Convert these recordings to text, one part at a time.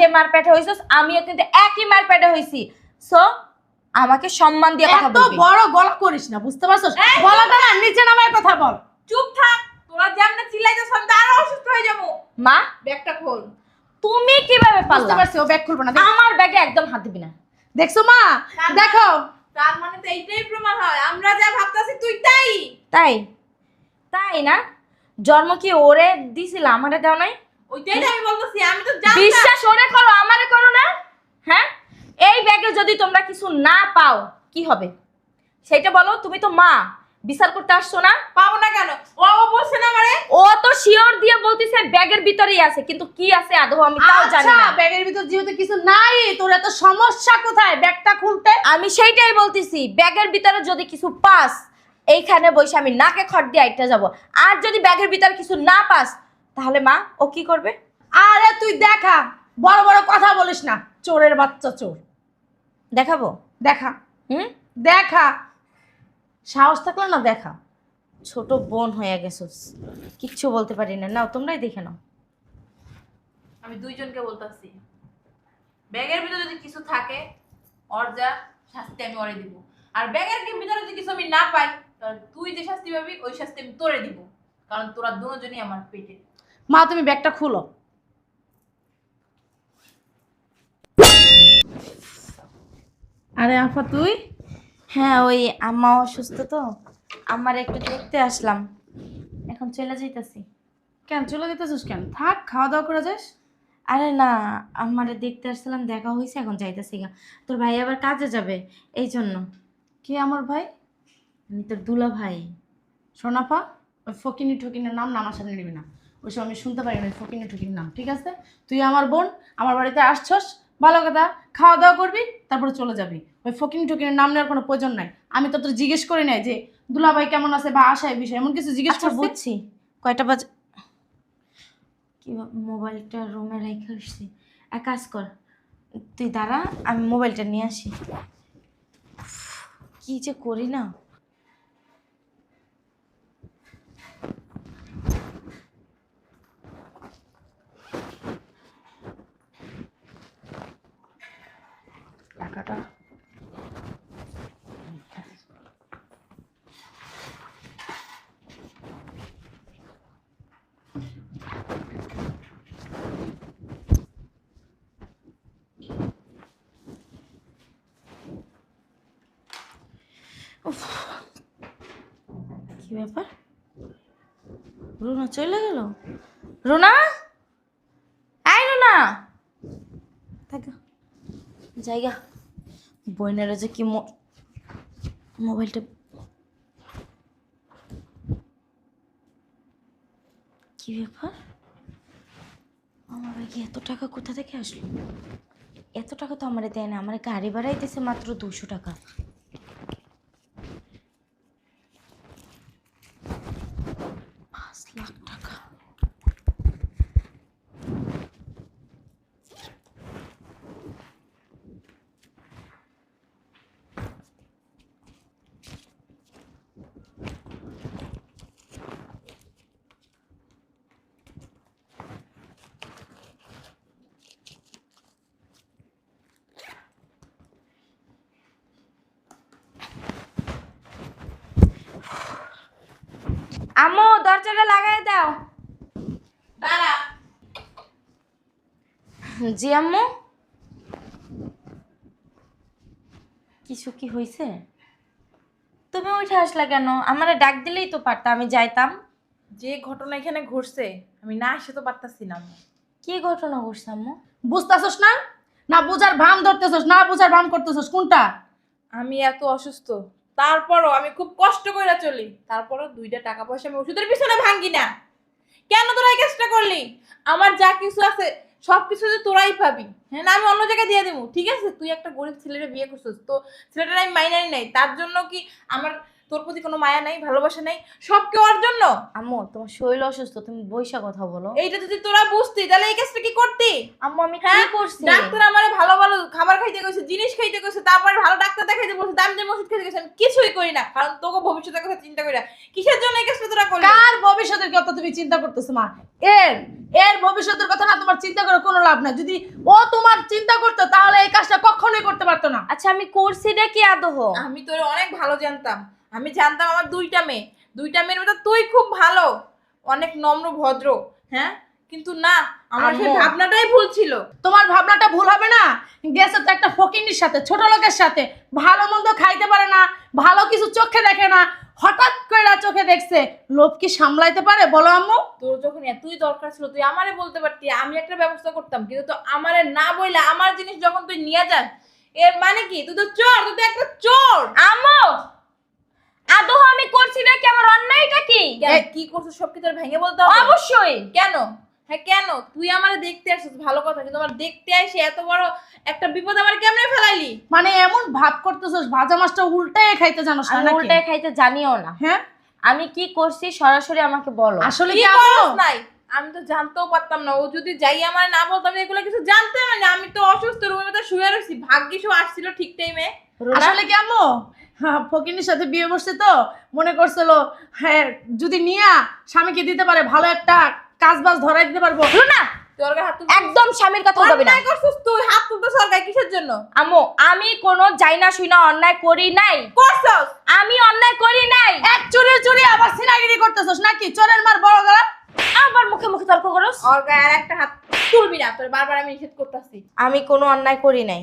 যে মার পেটে হইছস আমিও কিন্তু একই মার পেটে হইছি। সো আমাকে সম্মান দিয়ে কথা এত বলবি। বড় গলা করিস না, বুঝতে পারছস? গলাটা না নিচে নামায় কথা বল। চুপ থাক, তোরা যেমন চিল্লাইতেছ আমি তো আরো অসুস্থ হয়ে যাবো। মা ব্যাগটা খোল। তুমি কিভাবে বুঝতে পারলা? পারছি ও ব্যাগ খুলবে না। আমার ব্যাগে একদম হাত দিবি না। দেখছো মা, দেখো তার মানে তো এইটাই প্রমাণ হয় আমরা যা ভাবতাছি তুই তাই। তাই তাই না? জন্ম কি ওরে দিছিল, আমারে দাও নাই? ওইটাই তো আমি বলতেছি, আমি তো জানতাম। বিশ্বাস ওরে করো, আমারে করো না। হ্যাঁ, এই ব্যাগে যদি তোমরা কিছু না পাও কি হবে সেটা বলো। তুমি তো মা, বিচার করতে আসছো না? পাবো না কেন? ও বলছে না আমারে। ও তো শিওর দিয়ে বলতিছে ব্যাগের ভিতরেই আছে, কিন্তু কি আছে আদৌ আমি তাও জানি আচ্ছা, না। ব্যাগের ভিতর যেহেতু কিছু নাই, তোর এত সমস্যা কোথায় ব্যাগটা খুলতে? আমি সেইটাই বলতেছি, ব্যাগের ভিতরে যদি কিছু পাস এইখানে বসে আমি নাকে খড় দিয়ে আইটা যাব। আর যদি ব্যাগের ভিতরে কিছু না পাস তাহলে মা ও কি করবে? আরে তুই দেখা, বড় বড় কথা বলিস না, চোরের বাচ্চা চোর। দেখাবো? দেখা, হুম, দেখা, সাহস থাকলে না দেখা। ছোট বোন হয়ে গেছস, কিচ্ছু বলতে পারি না। নাও তোমরাই দেখে নাও। আমি দুইজনকে বলতাছি, ব্যাগের ভিতরে যদি কিছু থাকে ওর যা শাস্তি আমি ওরে দিব। আর ব্যাগের ভিতরে যদি কিছু আমি না পাই তাহলে তুই যে শাস্তি পাবি ওই শাস্তি আমি তোরে দিব। কারণ তোরা দুজনই আমার পেটে। মা তুমি ব্যাগটা খুলো। আরে আফা তুই? হ্যাঁ, ওই আম্মা অসুস্থ তো আমার একটু দেখতে আসলাম, এখন চলে যাইতাছি। কেন চলে যেতেছিস কেন? থাক, খাওয়া দাওয়া করে যাস। আরে না, আমারে দেখতে আসছিলাম, দেখা হয়েছে, এখন যাইতাছি গা। তোর ভাই আবার কাজে যাবে এই জন্য। কে আমার ভাই? আমি তোর দুলা ভাই। সোনাফা, ওই ফকিনি ঠকিনের নাম আমার সামনে নিবি না। ওইসব আমি শুনতে পারি না, ওই ফকিনি ঠকিনের নাম, ঠিক আছে? তুই আমার বোন, আমার বাড়িতে আসছস, ভালো কথা, খাওয়া দাওয়া করবি, তারপরে চলে যাবি। ওই ফকিনি ঠকিনের নাম নেওয়ার কোনো প্রয়োজন নাই। আমি তো তোর জিজ্ঞেস করি নাই যে দুলাভাই কেমন আছে বা আশায় বিষয়, এমন কিছু জিজ্ঞেস আচ্ছা করছি? বুঝছি, কয়টা বাজে? কি মোবাইলটা রুমে রেখে আসছি। এক কাজ কর, তুই দাঁড়া, আমি মোবাইলটা নিয়ে আসি। কি যে করি না। টাকাটা কি ব্যাপার, রুনা চলে গেল? রুনা, এই রুনা, থাক জায়গা। বইনেরা যে কি মোবাইলটা কি ব্যাপার, আমার ভাইকে এত টাকা কোথা থেকে আসলো? এত টাকা তো আমারে দেয় না, আমার গাড়ি ভাড়াই দিয়েছে মাত্র 200 টাকা। 5 লাখ টাকা। আম্মু দরজাটা লাগাই দাও। দাঁড়া। জি আম্মু, কিছু কি হয়েছে? তুমি উঠে আসলা কেন? আমারে ডাক দিলেই তো পারতা, আমি যাইতাম। যে ঘটনা এখানে ঘটছে আমি না এসে তো পারতাছি না। কি ঘটনা ঘটছে আম্মু? বুঝতেছস না? না বুঝার ভান ধরতেছস, না বুঝার ভান করতেছস, কোনটা? আমি এত অসুস্থ তারপরও আমি খুব কষ্ট করে চলি, তারপরও 2টা টাকা পয়সা আমি ওষুধের পিছনে ভাঙ্গি না। কেন তোরা এই কাজটা করলি? আমার যা কিছু আছে সব কিছু যে তোরাই পাবি, হ্যাঁ না আমি অন্য জায়গায় দিয়ে দেবো? ঠিক আছে, তুই একটা গরিব ছেলের বিয়ে করছিস, তো ছেলেটার আমি মাইনাই নাই, তার জন্য কি আমার তোর প্রতি কোনো মায়া নাই, ভালোবাসা নাই, সব কি ওর জন্য? আম্মু তোমার শরীর অসুস্থ, তুমি বইসা কথা বলো। এইটা যদি তোরা বুঝতি তাহলে এই কাজটা কি করতি? আম্মু আমি কি হ্যাঁ করছি? ডাক্তার আমারে ভালো ভালো খাবার খাইতে কইছে, জিনিস খাইতে কইছে, তারপরে ভালো ডাক্তার দেখাইতে বলছে, দামি দামি ওষুধ খাইতে কইছে, আমি কিছুই করি না। কারণ তোকে ভবিষ্যতের কথা চিন্তা করি না। কিসের জন্য এই কাজটা তোরা করলি? কার ভবিষ্যতের কথা তুমি চিন্তা করতেছো মা? এর এর ভবিষ্যতের কথা না তোমার চিন্তা করে কোনো লাভ নাই। যদি ও তোমার চিন্তা করতো তাহলে এই কাজটা কখনোই করতে পারতো না। আচ্ছা আমি করছি না কি আদহ? আমি তোরে অনেক ভালো জানতাম। আমি জানতাম আমার দুইটা মেয়ের মধ্যে তুই খুব ভালো, অনেক নম্র ভদ্র, হ্যাঁ? কিন্তু না, আমার সেই আম্মু। ভাবনাটাই ভুল ছিল। তোমার ভাবনাটা ভুল হবে না? গেছে তো একটা ফকিন্নির সাথে, ছোট লোকের সাথে, ভালো মন্দ খাইতে পারে না, ভালো কিছু চোখে দেখে না, হঠাৎ করে চোখে দেখছে। লোভ কি সামলাইতে পারে বলো আম্মু? তোর যখন এতই দরকার ছিল তুই আমারে বলতে পারতি, আমি একটা ব্যবস্থা করতাম। কিন্তু তো আমারে না বইলা আমার জিনিস যখন তুই নিয়ে যাস, এর মানে কি? তুই তো চোর, তুই তো একটা চোর। আম্মু আদহ আমি করছি না কি? আমার অন্যায়টা কি? কেন? কি করছিস সব কি তোর ভেঙে বলতে হবে? অবশ্যই। কেন? হ্যাঁ কেন? তুই আমারে দেখতে আসছিস ভালো কথা, কিন্তু আমার দেখতে আসে এত বড় একটা বিপদ আমার কেমনে ফেলাইলি? মানে এমন ভাব করতেছস ভাজা মাছটা উল্টায় খাইতে জানোস না আমি নাকি? উল্টায় খাইতে জানিও না। হ্যাঁ আমি কি করছি সরাসরি আমাকে বলো। আসলে কি কি আম্মু? করস নাই? আমি তো জানতেও পারতাম না। ও যদি যাই আমার না বলতাম এগুলো কিছু জানতে হবে না। আমি তো অসুস্থ রুমের মধ্যে শুয়ে রয়েছি, ভাগ্যিস ও আসছিল ঠিক টাইমে। রুনা, আসলে কি আম্মু, হ্যাঁ, ফকিন্নির সাথে বিয়ে বসছে তো মনে করছিল হ্যাঁ যদি নিয়া স্বামীকে দিতে পারে ভালো একটা কাজ বাজ ধরাই দিতে পারবো। রুনা তোর গায়ে হাত তুলতে একদম স্বামীর কথা বলবি না। অন্যায় করছিস তুই, হাত তুলতে সরকার কিসের জন্য আম্মু আমি কোনো যাই না শুই না অন্যায় করি নাই। করছস? আমি অন্যায় করি নাই। এক চুরি চুরি আবার সিনাগিরি করতেছস নাকি? চোরের মার বড় গলা। আবার মুখে মুখে তর্ক করস। ওর গায়ে আর একটা হাত তুলবি না, তোর বারবার আমি নিষেধ করতেছি। আমি কোনো অন্যায় করি নাই।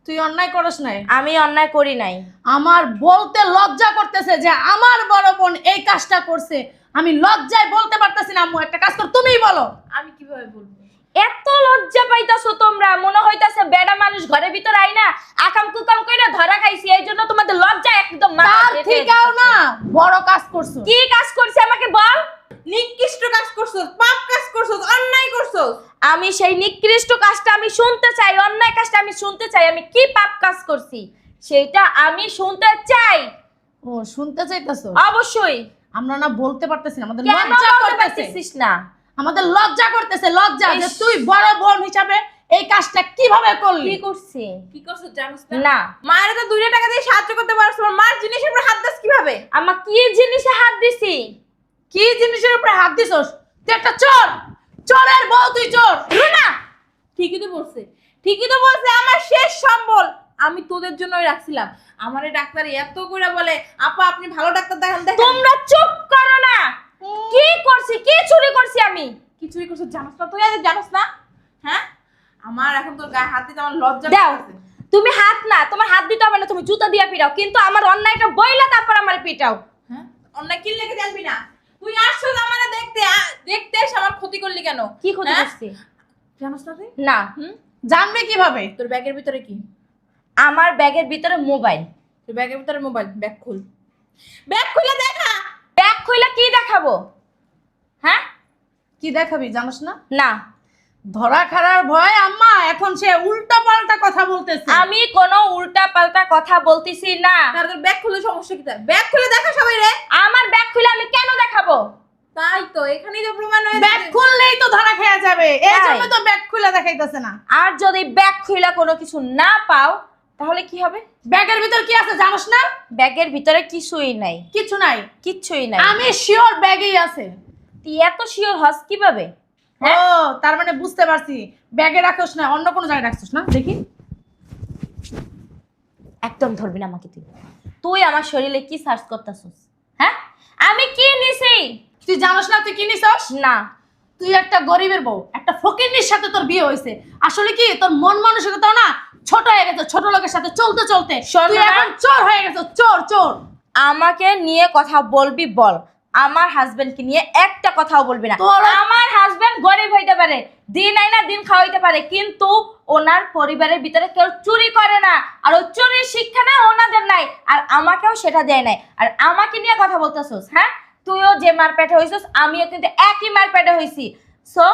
তুই অন্যায় করস নাই? আমি অন্যায় করি নাই। আমার বলতে লজ্জা করতেছে যে আমার বড় বোন এই কাজটা করছে। আমি লজ্জায় বলতে পারতেছি না আম্মু। একটা কাজ কর, তুমিই বলো। আমি কিভাবে বলবো? এত লজ্জা পাইতাছো তোমরা, মনে হইতাছে বেড়া মানুষ ঘরের ভিতর আইনা আকাম কুকাম কইরা ধরা খাইছি, এই জন্য তোমাদের লজ্জা একদম মাথা তার ফেটে থেকেও না বড় কাজ করছো। কি কাজ করছে আমাকে বল। নিকৃষ্ট কাজ করছস, পাপ কাজ করছস, অন্যায় করছস। আমি সেই নিকৃষ্ট কাজটা আমি শুনতে চাই, অন্যায় কাজটা আমি শুনতে চাই। আমি কি পাপ কাজ করছি সেটা আমি শুনতে চাই। ও শুনতে চাইতেছো? অবশ্যই। আমরা না বলতে পারতেছি না, আমাদের কেন লজ্জা বলতে করতেছে। পারতেছিস না? আমাদের লজ্জা করতেছে, লজ্জা যে ইস। তুই বড় বোন হিসাবে এই কাজটা কিভাবে করলি? কি করছি? কি করছস জানিস না না? মায়ের তো 2 টাকা দিয়ে সাহায্য করতে পারছ, আমার মার জিনিসের উপর হাত দাস কিভাবে? আমার কি জিনিসে হাত দিছি? কি জিনিসের উপরে হাত দিছস? তুই একটা চোর, চোরের বউ তুই, চোর। রুনা ঠিকই তো বলছে, ঠিকই তো বলছে। আমার শেষ সম্বল আমি তোদের জন্যই রাখছিলাম। আমার এই ডাক্তার এত করে বলে, আপা আপনি ভালো ডাক্তার দেখান দেখেন। তোমরা চুপ করো না। কি করছি? কি চুরি করছি আমি? কিছুই করছিস জানোস না? তুই আজ জানোস না? হ্যাঁ আমার এখন তোর গায়ে হাত দিতে আমার লজ্জা দাও। করতেছে। তুমি হাত না, তোমার হাত দিতে হবে না, তুমি জুতা দিয়া পিটাও, কিন্তু আমার অন্যায়টা বইলা তারপর আমার পিটাও। হ্যাঁ অন্যায় কি লেগে জানবি না? তুই আসছিস আমারে দেখতে, দেখতে এসে আমার ক্ষতি করলি কেন? কি ক্ষতি হ্যাঁ? করছি? জানোস না তুই? না, জানবে কিভাবে? তোর ব্যাগের ভিতরে কি? আমার ব্যাগের ভিতরে মোবাইল। তোর ব্যাগের ভিতরে মোবাইল। ব্যাগ খুল, ব্যাগ খুলে দেখা। ব্যাগ খুইলা কি দেখাবো? হ্যাঁ কি দেখাবি জানোস না? না, ধরা খারার ভয় আম্মা এখন সে উল্টা পাল্টা কথা বলতেছে। আমি কোনো উল্টা পাল্টা কথা বলতেছি না। তার তোর ব্যাগ খুলে সমস্যা কি? তার ব্যাগ খুলে দেখা সবাই রে। আমার ব্যাগ খুলে আমি কেন দেখাবো? তাই তো এখানেই তো প্রমাণ হয়ে ব্যাগ খুললেই তো ধরা খেয়া যাবে, এই তাই। জন্য তো ব্যাগ খুলে দেখাইতেছে না। আর যদি ব্যাগ খুইলা কোনো কিছু না পাও তাহলে কি হবে? ব্যাগের ভিতর কি আছে জানোস না? ব্যাগের ভিতরে কিছুই নাই। কিছু নাই। কিচ্ছুই নাই। আমি শিওর ব্যাগেই আছে। তুই এত শিওর হস কিভাবে? ও তার মানে বুঝতে পারছি ব্যাগে রাখোস না, অন্য কোনো জায়গায় রাখছিস না। দেখি একদম ধরবি না আমাকে। তুই তুই আমার শরীরে কি সার্চ করতেছিস? হ্যাঁ আমি কি নিছি? তুই জানোস না তুই কি নিছস? না, তুই একটা গরিবের বউ, একটা ফকিন্নির সাথে তোর বিয়ে হয়েছে। আসলে কি তোর মন মানসিকতাও না ছোট হয়ে গেছে, ছোট লোকের সাথে চলতে চলতে শোন তুই না। এখন চোর হয়ে গেছিস, চোর চোর। আমাকে নিয়ে কথা বলবি বল। আমার হাজবেন্ডকে নিয়ে একটা কথাও বলবি না। তোর- আমার হাজবেন্ড গরিব হইতে পারে, দিন আইনা দিন খাওয়াইতে পারে, কিন্তু ওনার পরিবারের ভিতরে কেউ চুরি করে না। আর ওই চুরির শিক্ষা না ওনাদের নাই, আর আমাকেও সেটা দেয় নাই। আর আমাকে নিয়ে কথা বলতেছিস? হ্যাঁ তুইও যে মারপেটে হইছিস আমিও কিন্তু একই মারপেটে হইছি। সো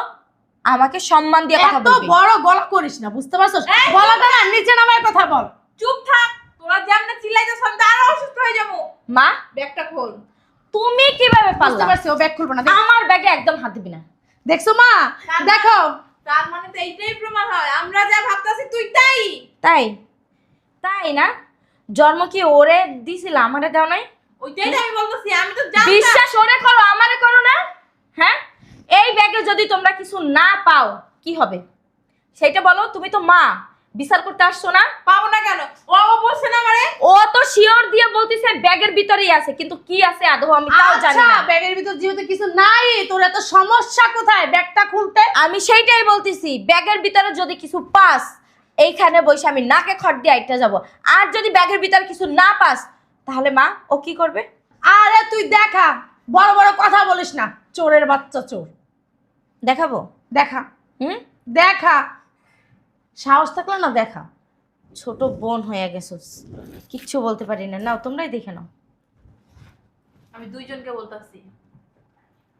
আমাকে সম্মান দিয়ে কথা এত বলবি। বড় গলা করিস না, বুঝতে পারছিস? গলাটা না নিচে নামায় কথা বল। চুপ থাক। তোরা যেমন চিল্লাইতেছ আমি তো আরো অসুস্থ হয়ে যাবো। মা ব্যাগটা খোল। তুমি কিভাবে বুঝতে পারলা? পারছি ও ব্যাগ খুলবে না। আমার ব্যাগে একদম হাত দিবি না। দেখছো মা, দেখো তার মানে তো এইটাই প্রমাণ হয় আমরা যা ভাবতাছি তুই তাই। তাই তাই না? জন্ম কি ওরে দিছিল, আমারে দাও নাই? ওইটাই তো আমি বলতেছি, আমি তো জানতাম। বিশ্বাস ওরে করো, আমারে করো না। হ্যাঁ, এই ব্যাগে যদি তোমরা কিছু না পাও কি হবে সেটা বলো। তুমি তো মা, বিচার করতে আসছো না? পাবো না কেন? ও বলছে না আমারে। ও তো শিওর দিয়ে বলতিছে ব্যাগের ভিতরেই আছে, কিন্তু কি আছে আদৌ আমি তাও জানি আচ্ছা, না। ব্যাগের ভিতর যেহেতু কিছু নাই, তোর এত সমস্যা কোথায় ব্যাগটা খুলতে? আমি সেইটাই বলতেছি, ব্যাগের ভিতরে যদি কিছু পাস এইখানে বসে আমি নাকে খড় দিয়ে আইটা যাব। আর যদি ব্যাগের ভিতরে কিছু না পাস তাহলে মা ও কি করবে? আরে তুই দেখা, বড় বড় কথা বলিস না, চোরের বাচ্চা চোর। দেখাবো? দেখা, হুম, দেখা, সাহস থাকলে না দেখা। ছোট বোন হয়ে গেছোস, কিচ্ছু বলতে পারি না। নাও তোমরাই দেখে নাও। আমি দুইজনকে বলতাছি,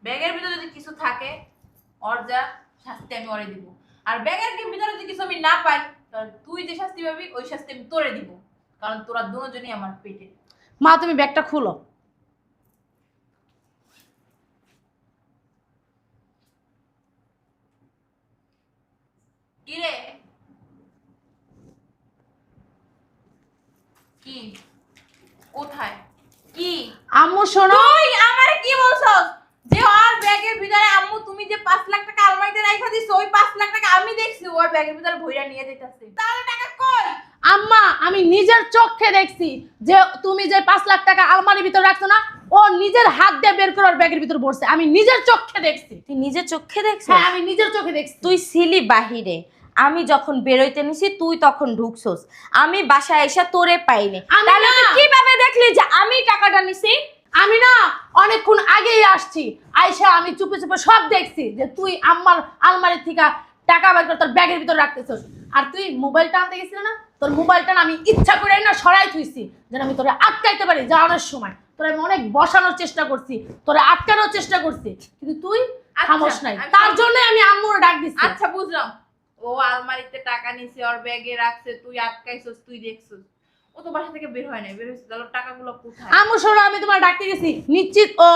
ব্যাগের ভিতরে যদি কিছু থাকে ওর যা শাস্তি আমি ওরে দিব। আর ব্যাগের ভিতরে যদি কিছু আমি না পাই তাহলে তুই যে শাস্তি পাবি ওই শাস্তি আমি তোরে দিব, কারণ তোরা দুজনই আমার পেটে। মা তুমি ব্যাগটা খুলো। কি রে? কি? কোথায়? কি? আম্মু শোনো, তুই আমারে কি বলছস? যে ওর ব্যাগের ভিতরে আম্মু তুমি যে 5 লাখ টাকা আলমারিতে রাইখা দিছো, ওই 5 লাখ টাকা আমি দেখছি ওর ব্যাগের ভিতরে ভইরা নিয়ে যাইতাছে। তাহলে টাকা কই? আম্মা আমি নিজের চোখে দেখছি যে তুমি যে 5 লাখ টাকা আলমারির ভিতর রাখছো না, ও নিজের হাত দিয়ে বের করে ওর ব্যাগের ভিতর ভরছে। আমি নিজের চোখে দেখছি। তুই নিজের চোখে দেখছিস? হ্যাঁ, আমি নিজের চোখে দেখছি। তুই ছিলি বাহিরে, আমি যখন বেরোইতে নিছি তুই তখন ঢুকছস, আমি বাসায় এসে তোরে পাইনি। আমি তাহলে না। তুই কিভাবে দেখলি যে আমি টাকাটা নিছি? আমি না অনেকক্ষণ আগেই আসছি, আয়শা আমি চুপে চুপে সব দেখছি যে তুই আম্মার আলমারি থেকে টাকা বের করে তোর ব্যাগের ভিতর রাখতেছস। আর তুই মোবাইলটা আনতে গেছিলি না, তোর মোবাইলটা না আমি ইচ্ছা করে না সরাই থুইছি যেন আমি তোরে আটকাইতে পারি যাওয়ানোর সময়। তোরে আমি অনেক বসানোর চেষ্টা করছি, তোরে আটকানোর চেষ্টা করছি, কিন্তু তুই থামস নাই। আমি তার জন্য আমি আম্মুর ডাক দিচ্ছি। আচ্ছা বুঝলাম, ও আলমারিতে টাকা নিছে, ওর ব্যাগে রাখছে, তুই আটকাইছস, তুই দেখছস। ও তো বাসা থেকে বের হয় নাই, বের হইছে, তাহলে টাকাগুলো কোথায়? আম্মু শোনো, আমি তোমার ডাকতে গেছি, নিশ্চিত ও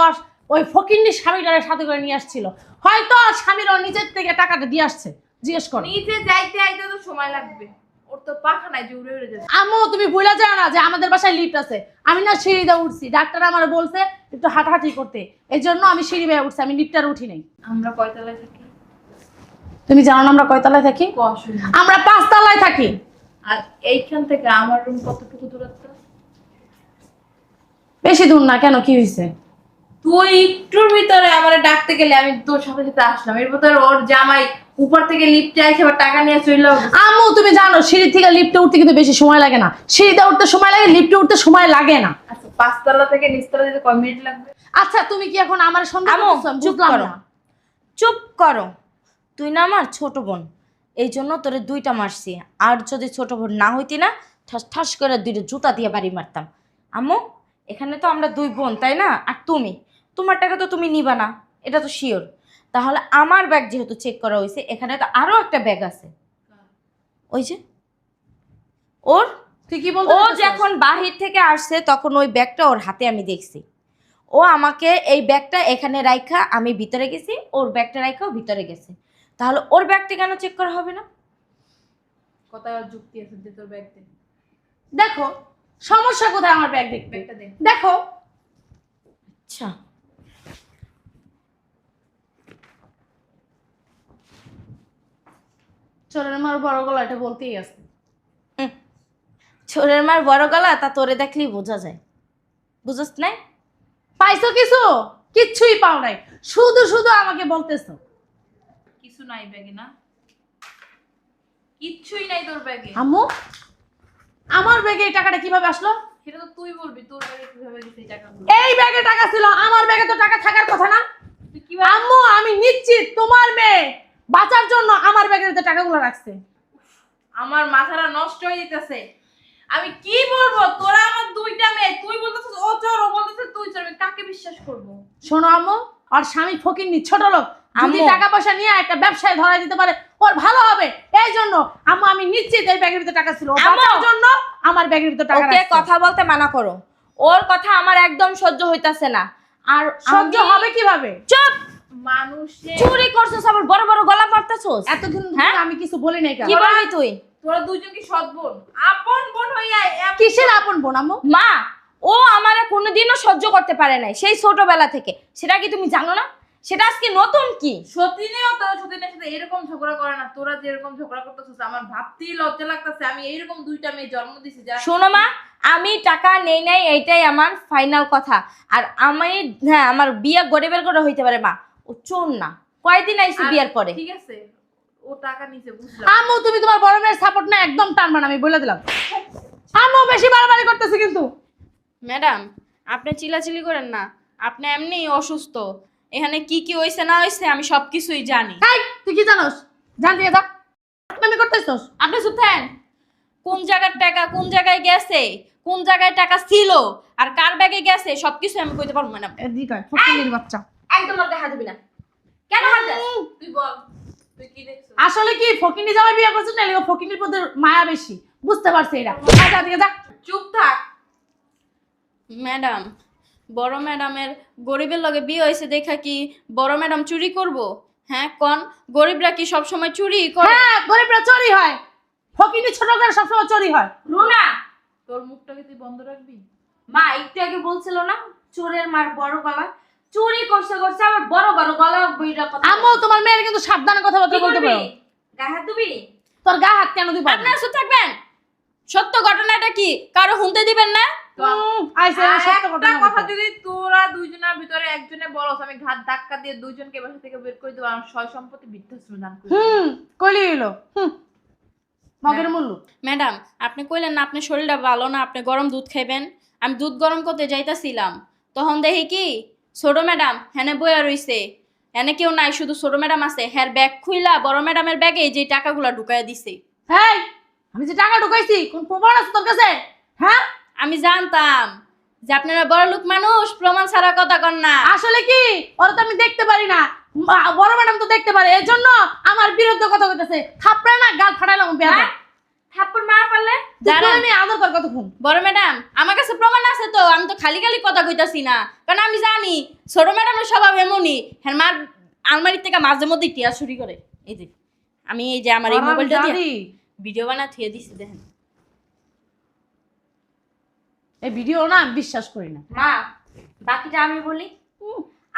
ওই ফকিন্নি স্বামীটার সাথে করে নিয়ে আসছিল। হয়তো ওর স্বামীর ওর নিজের থেকে টাকাটা দিয়ে আসছে, জিজ্ঞেস করো। নিচে যাইতে আইতে তো সময় লাগবে, ওর তো পাখা নাই যে উড়ে উড়ে যাবে। আম্মু তুমি ভুলে যাও না যে আমাদের বাসায় লিফট আছে। আমি না সিঁড়ি দিয়ে উঠছি, ডাক্তার আমার বলছে একটু হাঁটাহাঁটি করতে, এই জন্য আমি সিঁড়ি বেয়ে উঠছি, আমি লিফটার উঠি নাই। আমরা কয়তলায় থাকি? তুমি জানো না আমরা কয়তলায় থাকি? আমরা 5 তলায় থাকি। আর এইখান থেকে আমার রুম কতটুকু দূরত্ব? বেশি দূর না, কেন কি হয়েছে? তুই একটুর ভিতরে আমার ডাকতে গেলে আমি তোর সাথে সাথে আসলাম, এর ভিতরে ওর জামাই উপর থেকে লিফটে আসে আবার টাকা নিয়ে চলে যাবে। আম্মু তুমি জানো সিঁড়ি থেকে লিফটে উঠতে কিন্তু বেশি সময় লাগে না, সিঁড়িতে উঠতে সময় লাগে, লিফটে উঠতে সময় লাগে না। আচ্ছা 5 তলা থেকে নিচতলা যেতে কয় মিনিট লাগবে? আচ্ছা তুমি কি এখন আমার সন্দেহ আম্মু করছো? আমি চুপ বুঝলাম করো, না। চুপ করো। তুই না আমার ছোট বোন, এই জন্য তোরে 2টা মারছি। আর যদি ছোট বোন না হইতি না, ঠাস ঠাস করে 2টা জুতা দিয়ে বাড়ি মারতাম। আম্মু এখানে তো আমরা 2 বোন তাই না? আর তুমি, তোমার টাকা তো তুমি নিবা না, এটা তো শিওর। তাহলে আমার ব্যাগ যেহেতু চেক করা হয়েছে, এখানে তো আরো একটা ব্যাগ আছে, ওই যে ওর। তুই কি বলতে ও চাইছিস? যখন বাহির থেকে আসছে তখন ওই ব্যাগটা ওর হাতে আমি দেখছি। ও আমাকে এই ব্যাগটা এখানে রাইখা আমি ভিতরে গেছি, ওর ব্যাগটা রাইখাও ভিতরে গেছে। তাহলে ওর ব্যাগটা কেন চেক করা হবে না? কথা যুক্তি আছে যে তোর ব্যাগ দে। দেখো সমস্যা কোথায় আমার ব্যাগ দেখতে? ব্যাগটা দে। দেখো আচ্ছা চোরের মার বড় গলা, এটা বলতেই আছে। ছোরের মার বড় গলা, তা তোরে দেখলেই বোঝা যায়। বুঝছ না? পাইছো কিছু? কিচ্ছুই পাও নাই, শুধু শুধু আমাকে বলতেছো। কিছু নাই ব্যাগে না? কিচ্ছুই নাই তোর ব্যাগে। আম্মু আমার ব্যাগে এই টাকাটা কিভাবে আসলো? সেটা তো তুই বলবি, তোর ব্যাগে কিভাবে দিছিস টাকাগুলো? এই ব্যাগে টাকা ছিল, আমার ব্যাগে তো টাকা থাকার কথা না। তুই কিভাবে? আম্মু আমি নিশ্চিত তোমার মেয়ে বাঁচার জন্য আমার ব্যাগের ভিতরে টাকাগুলো রাখছে। আমার মাথাটা নষ্ট হয়ে যেতেছে। আমি কি বলবো? তোরা আমার 2টা মেয়ে, তুই বলতেছিস ও চোর, ও বলতেছিস তুই চোর, আমি কাকে বিশ্বাস করব? শোনো আম্মু, আর স্বামী ফকিন্নি ছোট লোক, যদি আম্মু। টাকা পয়সা নিয়ে একটা ব্যবসায় ধরাই দিতে পারে ওর ভালো হবে। এই জন্য আম্মু আমি নিশ্চিত এই ব্যাগের ভিতরে টাকা ছিল, ও আম্মু। বাঁচার জন্য আমার ব্যাগের ভিতরে টাকা ওকে রাখছে। কথা বলতে মানা করো, ওর কথা আমার একদম সহ্য হইতাছে না। আর সহ্য আমি- হবে কিভাবে? চুপ। মানুষে চুরি করছস আবার বড় বড় গলা মারতেছস। এতদিন ধরে হ্যাঁ? আমি কিছু বলি নাই কেন? কি বলবি তুই? তোরা দুজন কি সৎ বোন, আপন বোন হইয়া কিসের আপন বোন আম্মু? মা, ও আমারে কোনোদিনও সহ্য করতে পারে নাই সেই ছোটবেলা থেকে। সেটা কি তুমি জানো না? সেটা আজকে নতুন কি? সতীনেও তো সতীনের সাথে এরকম ঝগড়া করে না। তোরা যেরকম ঝগড়া করতেছিস আমার ভাবতেই লজ্জা লাগতেছে। আমি এইরকম দুইটা মেয়ে জন্ম দিছি যারা শোনো মা, আমি টাকা নেই নাই এইটাই আমার ফাইনাল কথা। আর আমি হ্যাঁ আমার বিয়ে গরিবের ঘরে হইতে পারে মা, ও চোর না। কয়দিন আইছি আর বিয়ের পরে। ঠিক আছে, ও টাকা নিছে বুঝলাম। আম্মু তুমি তোমার বড় মেয়ের সাপোর্ট না একদম টানবা না, আমি বলে দিলাম। আম্মু বেশি বাড়াবাড়ি করতেছে কিন্তু। ম্যাডাম, আপনি চিল্লাচিল্লি করেন না। আপনি এমনিই অসুস্থ। এখানে কি কি হইছে না হইছে আমি সবকিছুই জানি। এই তুই কি জানোস? জান দিয়ে দা আমি করতেছস। আপনি শুনতেন কোন জায়গার টাকা কোন জায়গায় গেছে, কোন জায়গায় টাকা ছিল আর কার ব্যাগে গেছে সবকিছু আমি কইতে পারবো ম্যাডাম। এদিকে আয়, ফকিনীর বাচ্চা। একদম ওর গায়ে হাত দিবি না। কেন হাত দেস? তুই বল, তুই কি দেখছিস? আসলে কি ফকিনী জামাই বিয়ে করছিস না, এলিগো ফকিনীর প্রতি মায়া বেশি, বুঝতে পারছি এটা। আচ্ছা দিকে যা। চুপ থাক। ম্যাডাম, বড় ম্যাডামের গরিবের লগে বিয়ে হয়েছে দেখা কি বড় ম্যাডাম চুরি করব? হ্যাঁ কোন গরিবরা কি সব সময় চুরি করে? হ্যাঁ গরিবরা চোরি হয়, ফকিনী ছোট করে সবসময় চোরি হয়। রুনা, তোর মুখটাকে তুই বন্ধ রাখবি। মা একটু আগে বলছিল না চোরের মার বড় গলা। চুরি করছে করছে আবার বড় বড় গলা বইরা কথা। আম্মু তোমার মেয়ের কিন্তু সাবধানে কথাবার্তা কি বলতে করবি? পারো। গায়ে হাত দিবি? তোর গায়ে হাত কেন দিবা? আপনারা চুপ থাকবেন। সত্য ঘটনাটা কি কারো শুনতে দিবেন না? আইসে আর সত্য একটা ঘটনা কথা বলতে। যদি তোরা দুইজনের ভিতরে একজনে বলস, আমি ঘাট ধাক্কা দিয়ে দুইজনকে বাসা থেকে বের করে দেবো। আমার সয় সম্পত্তি বৃদ্ধাশ্রমে দান করে দেবো। কইলি হইলো মগের মূল্য। ম্যাডাম, আপনি কইলেন না আপনার শরীরটা ভালো না, আপনি গরম দুধ খাইবেন। আমি দুধ গরম করতে যাইতাছিলাম, তখন দেখি কি ছোট ম্যাডাম হ্যানে বইয়া রইছে। এনে কেউ নাই, শুধু ছোট ম্যাডাম আছে। হ্যার ব্যাগ খুইলা বড় ম্যাডামের ব্যাগে যে টাকাগুলা ঢুকাইয়া দিছে। হেই আমি যে টাকা ঢুকাইছি কোন প্রমাণ আছে তোর কাছে? হ্যাঁ আমি জানতাম যে আপনারা বড় লোক মানুষ, প্রমাণ ছাড়া কথা কন না। আসলে কি ওরা তো আমি দেখতে পারি না, বড় ম্যাডাম তো দেখতে পারে, এর জন্য আমার বিরুদ্ধে কথা কইতেছে। থাপড়া না গাল ফাটাইলাম বেয়াদব। হ্যাঁ? থাপ্পড় মার পারলে? দাঁড়া আমি আদর কর কতক্ষণ। বড় ম্যাডাম আমার কাছে প্রমাণ আছে তো, আমি তো খালি খালি কথা কইতাছি না। কারণ আমি জানি ছোট ম্যাডামের স্বভাব এমনই। হ্যাঁ মার আলমারির থেকে মাঝে মধ্যে টিয়া চুরি করে। এই যে আমি এই যে আমার এই মোবাইলটা দিয়ে জানি। ভিডিও বানা থুয়ে দিছি, দেখেন। এই ভিডিও না আমি বিশ্বাস করি না। মা, বাকিটা আমি বলি।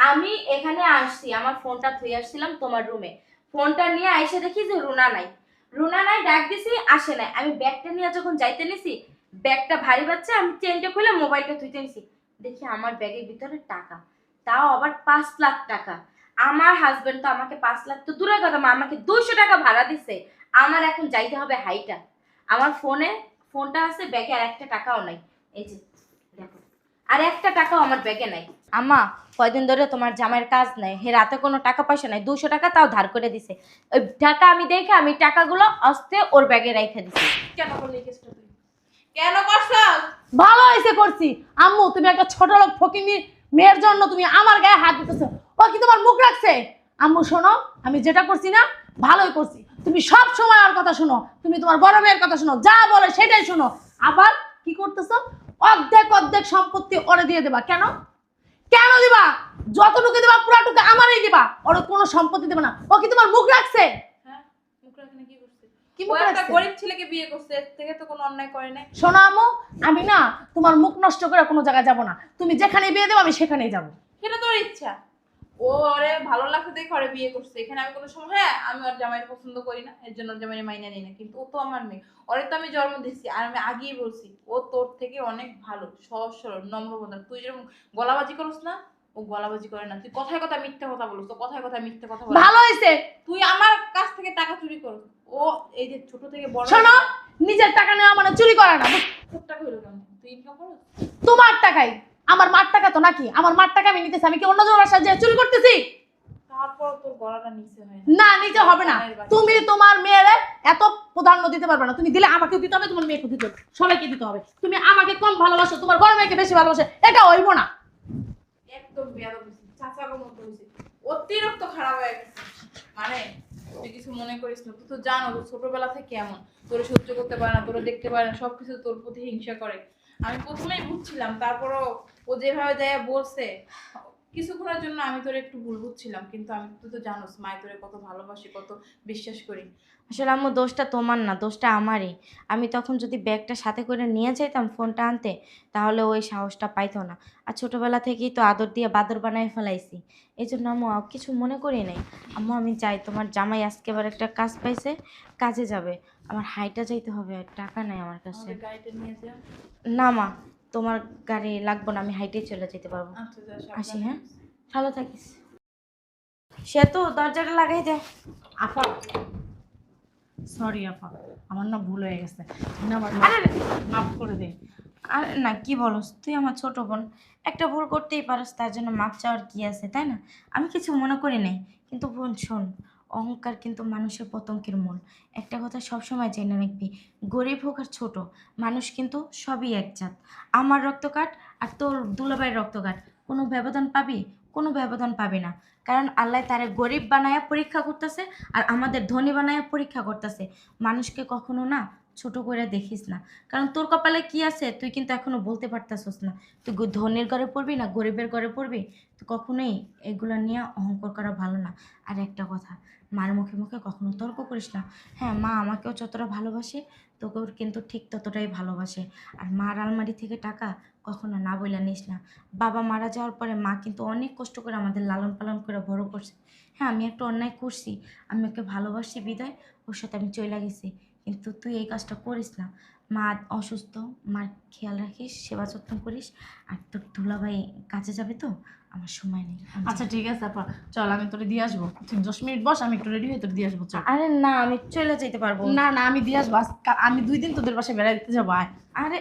আমি এখানে আসছি, আমার ফোনটা থুয়ে আসছিলাম তোমার রুমে। ফোনটা নিয়ে আইসে দেখি যে রুনা নাই। রুনা নাই, ডাক দিছি, আসে নাই। আমি ব্যাগটা নিয়ে যখন যাইতে নিছি, ব্যাগটা ভারী বাচ্চা, আমি চেনটা খুলে মোবাইলটা থুইতে নিছি। দেখি আমার ব্যাগের ভিতরে টাকা, তাও আবার 5 লাখ টাকা। আমার হাজবেন্ড তো আমাকে 5 লাখ তো দূরের কথা মা, আমাকে 200 টাকা ভাড়া দিছে। আমার এখন যাইতে হবে হাইটা। আমার ফোনটা আছে, ব্যাগে আর একটা টাকাও নাই। এই যে দেখো, আর একটা টাকাও আমার ব্যাগে নাই। আম্মা, কয়দিন ধরে তোমার জামাইয়ের কাজ নাই, হে রাতে কোনো টাকা পয়সা নাই, 200 টাকা তাও ধার করে দিছে। ওই টাকা আমি দেখে আমি টাকাগুলো আস্তে ওর ব্যাগে রেখে দিছি। কেন করলি এই কেসটা তুই? কেন করছস? ভালো হয়েছে করছি। আম্মু তুমি একটা ছোট লোক ফকিনীর মেয়ের জন্য তুমি আমার গায়ে হাত দিতেছো, ও কি তোমার মুখ রাখছে? আম্মু শোনো, আমি যেটা করছি না ভালোই করছি। তুমি সব সময় আর কথা শোনো, তুমি তোমার বড় মেয়ের কথা শোনো, যা বলে সেটাই শোনো। আবার কি করতেছো? অর্ধেক অর্ধেক সম্পত্তি ওরে দিয়ে দেবা। কেন কেন দিবা? যতটুকু দিবা পুরাটুকু আমারই দিবা, ওর কোনো সম্পত্তি দেবে না। ও কি তোমার মুখ রাখছে? হ্যাঁ, মুখ রাখনে কি করছিস? কি ও মুখ একটা রাখছে? গরিব ছেলেকে বিয়ে করছে, এর থেকে তো কোনো অন্যায় করে নাই। শোনো আম্মু, আমি না তোমার মুখ নষ্ট করে কোনো জায়গায় যাব না। তুমি যেখানে বিয়ে দেবো আমি সেখানেই যাব। সেটা তোর ইচ্ছা। ও ওরে ভালো লাগছে দেখে ওরে বিয়ে করছে। এখানে আমি কোনো সময় হ্যাঁ আমি ওর জামাইয়ের পছন্দ করি না, এর জন্য ওর জামাইয়ের মাইনা নিই না। কিন্তু ও তো আমার মেয়ে, ওরে তো আমি জন্ম দিচ্ছি। আর আমি আগেই বলছি ও তোর থেকে অনেক ভালো, সহজ সরল, নম্রভদ্র। তুই যেরকম গলাবাজি করস না, ও গলাবাজি করে না। তুই কথায় কথা মিথ্যা কথা বলছ, তো কথায় কথা মিথ্যা কথা বল। ভালো হয়েছে। তুই আমার কাছ থেকে টাকা চুরি কর। ও এই যে ছোট থেকে বড় শোনো, নিজের টাকা নেওয়া মানে চুরি করা না। তোর টাকা হইলো কেন? তুই ইনকাম করস? তোমার টাকাই, আমার মার টাকা তো নাকি? আমার মার টাকা আমি নিতেছি, আমি কি অন্য জনের সাহায্যে চুরি করতেছি? তারপর তোর গলাটা নিচে হয় না নিতে হবে না। তুমি তোমার মেয়ের এত প্রাধান্য দিতে পারবে না। তুমি দিলে আমাকেও দিতে হবে, তোমার মেয়েকে দিতে হবে, সবাইকে দিতে হবে। তুমি আমাকে কম ভালোবাসো, তোমার বড় মেয়েকে বেশি ভালোবাসো, এটা হইব না। একদম বেয়াদব হইছিস, চাচাগো মতো হইছিস। অতিরিক্ত খারাপ হয়ে গেছে। মানে তুই কিছু মনে করিস না, তুই তো জানো তোর ছোটবেলা থেকে এমন, তোর সহ্য করতে পারে না, তোর দেখতে পারে না, সবকিছু তোর প্রতি হিংসা করে। আমি প্রথমেই বুঝছিলাম, তারপরও ও যেভাবে দেয়া বলছে, কিছুক্ষণের জন্য আমি তোর একটু ভুল বুঝছিলাম, কিন্তু আমি, তুই তো জানোস মাই তোরে কত ভালোবাসি, কত বিশ্বাস করি। আসলে আম্মু দোষটা তোমার না, দোষটা আমারই। আমি তখন যদি ব্যাগটা সাথে করে নিয়ে যেতাম ফোনটা আনতে, তাহলে ওই সাহসটা পাইতো না। আর ছোটবেলা থেকেই তো আদর দিয়ে বাদর বানায় ফেলাইছি। এই জন্য আম্মু কিছু মনে করি নাই। আম্মু আমি যাই, তোমার জামাই আজকে আবার একটা কাজ পাইছে, কাজে যাবে। আমার হাইটা যাইতে হবে, টাকা নাই আমার কাছে। আমাদের গাড়িটা নিয়ে যা। না মা, তোমার গাড়ি লাগবে না, আমি হাইটেই চলে যেতে পারবো। আচ্ছা যা, আসি, সাবধানে। হ্যাঁ? ভালো থাকিস। সে তো দরজাটা লাগাই দে। আপা সরি আপা, আমার না ভুল হয়ে গেছে, তুমি না আমার মাফ করে দে। আর না, কি বলস তুই আমার ছোট বোন, একটা ভুল করতেই পারস, তার জন্য মাপ চাওয়ার কি আছে, তাই না? আমি কিছু মনে করি নাই। কিন্তু বোন শোন, অহংকার কিন্তু মানুষের পতঙ্গের মূল। একটা কথা সবসময় জেনে রাখবি, গরিব হোক আর ছোট, মানুষ কিন্তু সবই এক জাত। আমার রক্ত কাট আর তোর দুলাভাইয়ের রক্ত কাট, কোনো ব্যবধান পাবি? কোনো ব্যবধান পাবি না। কারণ আল্লাহ তারে গরিব বানায়া পরীক্ষা করতেছে, আর আমাদের ধনী বানায়া পরীক্ষা করতেছে। মানুষকে কখনো না ছোট করে দেখিস না, কারণ তোর কপালে কি আছে তুই কিন্তু এখনো বলতে পারতাছস না। তুই ধনীর ঘরে পড়বি না গরিবের ঘরে পড়বি, তো কখনোই এগুলো নিয়ে অহংকার করা ভালো না। আর একটা কথা, মার মুখে মুখে কখনো তর্ক করিস না। হ্যাঁ, মা আমাকেও যতটা ভালোবাসে, তোকেও কিন্তু ঠিক ততটাই ভালোবাসে। আর মার আলমারি থেকে টাকা কখনো না বইলা নিস না। বাবা মারা যাওয়ার পরে মা কিন্তু অনেক কষ্ট করে আমাদের লালন পালন করে বড় করছে। হ্যাঁ, আমি একটা অন্যায় করছি, আমি ওকে ভালোবাসি বিদায় ওর সাথে আমি চলে গেছি, কিন্তু তুই এই কাজটা করিস না। মা অসুস্থ, মার খেয়াল রাখিস, সেবা যত্ন করিস। আর তোর দুলাভাই কাজে যাবে তো, আমার সময় নেই। আমি আচ্ছা যাই। ঠিক আছে আপা, চল আমি তোরে দিয়ে আসবো, তুই 10 মিনিট বস, আমি একটু রেডি হয়ে তোরে দিয়ে আসবো, চল। আরে না, আমি চলে যেতে পারবো। না না, আমি দিয়ে আসবো, আমি 2 দিন তোদের বাসায় বেড়াতে যাবো, আয়। আরে